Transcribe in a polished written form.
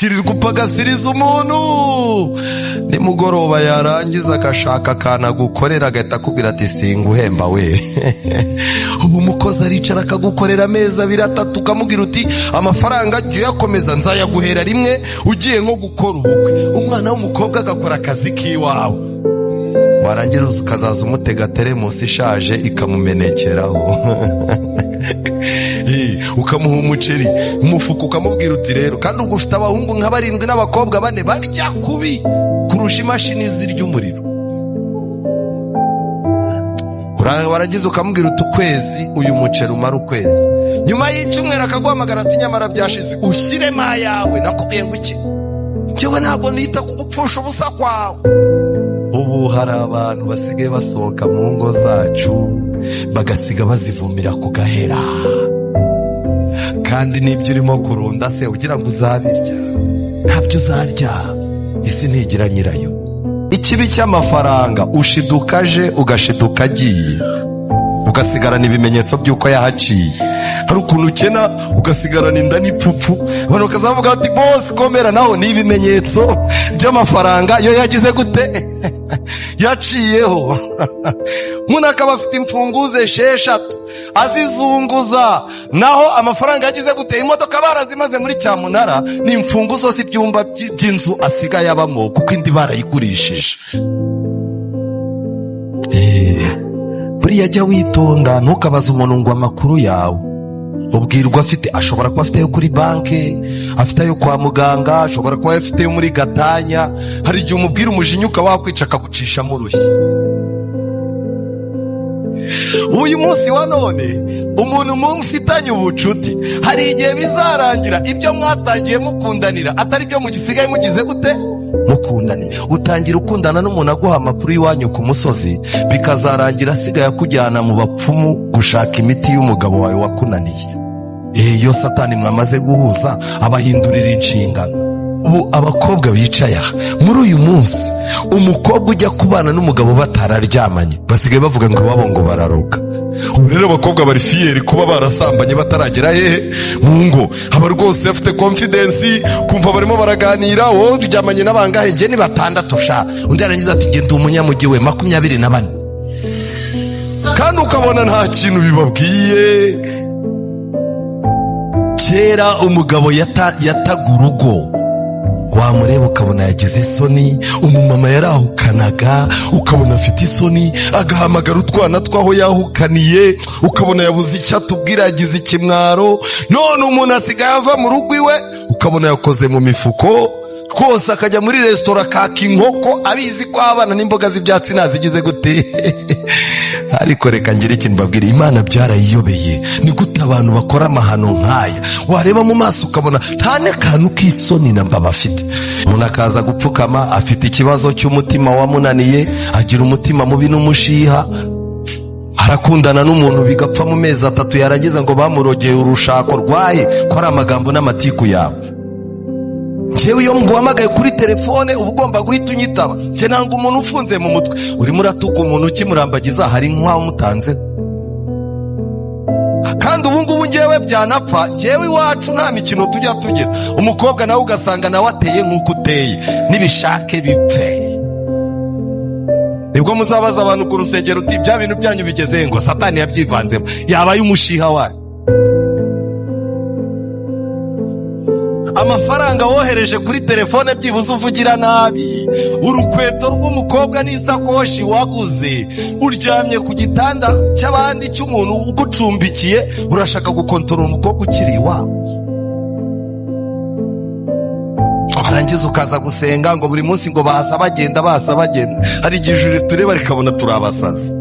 kirirwa upagasiriza umuntu, nimugoroba yarangiza agashaka akana gukorera agahita akubwira ati singuhemba we. Ubu umukozi aricara akagukorera amezi 2 3 ukamubwira uti amafaranga jya uyakomeza nzayaguhera rimwe ugiye nko gukora ubukwe. Umwana w'umukobwa agakora akazi k'iwawe, warangira ukazaza umutega teremusi ishaje ikamumenekeraho. Ukamuha umuceri umufuka ukamubwira uti rero, kandi ubwo ufite abahungu nka 7 n'abakobwa 4 barya kubi kurusha imashini zirya umuriro. Waragize ukamubwira uti ukwezi uyu muceri umara ukwezi, nyuma y'icyumweru akaguhamagara ati nyamara byashize ushyiremo ayawe. Nakubwiye ngo iki, njyewe ntabwo nita kugupfusha ubusa kwawe. Ubu hari abantu basigaye basohoka mu ngo zacu bagasiga bazivumira ku gahera, kandi n'ibyo urimo kurunda se ugira ngo uzabirya, ntabyo uzarya. Isi ntigira nyirayo. Ikibi cy'amafaranga, ushiduka aje ugashiduka agiye, ugasigarana ibimenyetso by'uko yahaciye. Hari ukuntu ukena ugasigarana inda n'ipfupfu, abantu bakazavuga bati bose komera, naho ni ibimenyetso by'amafaranga yo yagize gute yaciyeho. Umuntu akaba afite imfunguzo 6 azizunguza, naho amafaranga yagize gute, imodoka barazimaze muri cyamunara, ni imfunguzo z'ibyumba by'inzu asigaye abamo kuko indi barayigurishije. Buriya jya witonda, ntukabaze umuntu ngo amakuru yawe. Ubwirwa afite, ashobora kuba afite yo kuri banke, afite yo kwa muganga, ashobora kuba afite yo muri gatanya. Hari igihe umubwira umujinyuka wakwica akagucisha mu rushyi. Uyu munsi wa none umuntu mufitanye ubucuti, hari igihe bizarangira ibyo mwatangiye mukundanira atari byo mugisigaye mugize gute mukundana. Utangira ukundana n'umuntu aguha amakuru y'iwanyu ku musozi, bikazarangira asigaye akujyana mu bapfumu gushaka imiti y'umugabo wawe wakunaniye. Iyo Satani mwamaze guhuza abahindurira inshingano. Ubu abakobwa bicaye aha muri uyu munsi, umukobwa ujya kubana n'umugabo batararyamanye basigaye bavuga ngo iwabo ngo bararoga. Ubu rero abakobwa bari fiyeri kuba barasambanye bataragera hehe mu ngo. Aba rwose afite confidence, kumva barimo baraganira, wowe uryamanye n'abangahe? Nge ni 6 sha. Undi arangiza ati nge ndi umunyamugi we 24, kandi ukabona nta kintu bibabwiye. Kera umugabo yataga urugo, wamureba ukabona yagize isoni. Umumama yarahukanaga ukabona afite isoni, agahamagara utwana twaho yahukaniye ukabona yabuze icyo atubwira, yagize ikimwaro. None umuntu asigaye ava mu rugo iwe ukabona yakoze mu mifuko rwose, akajya muri resitora kaka inkoko abizi ko abana n'imboga z'ibyatsi nazigize gute. Ariko reka ngire ikintu mbabwira, Imana byarayiyobeye. Ni gute abantu bakora amahano nk'aya, wareba mu maso ukabona nta n'akantu k'isoni na mbaba afite. Umuntu akaza gupfukama, afite ikibazo cy'umutima wamunaniye, agira umutima mubi n'umushiha, arakundana n'umuntu bigapfa mu mezi 3, yarangiza ngo bamurogeye urushako rwaye ko ari amagambo n'amatiku yawe. Jewe iyo nguhamagaye kuri telefone uba ugomba guhita unyitaba. Nje nanga umuntu ufunze mu mutwe, urimo uratuka umuntu ukimurambagiza hari nk'aho mutanze. Kandi ubu ngubu ngewe byanapfa, ngewe iwacu nta mikino tujya tugira. Umukobwa nawe ugasanga nawe ateye nk'uko uteye, nibishake bipfe. Nibwo muzabaza abantu ku rusengero uti bya bintu byanyu bigeze ngo Satani yabyivanzemo, yabaye umushiha wayo. Amafaranga wohereje kuri telefone byibuze uvugira nabi. Urukweto rw'umukobwa n'isakoshi waguze, uryamye ku gitanda cy'abandi cy'umuntu ugucumbikiye, urashaka gukontorora umukobwa ukiri iwawe. Twarangiza ukaza gusenga ngo buri munsi ngo bahasa bagenda. Hari igihe ijuru tureba rikabona turabasazi.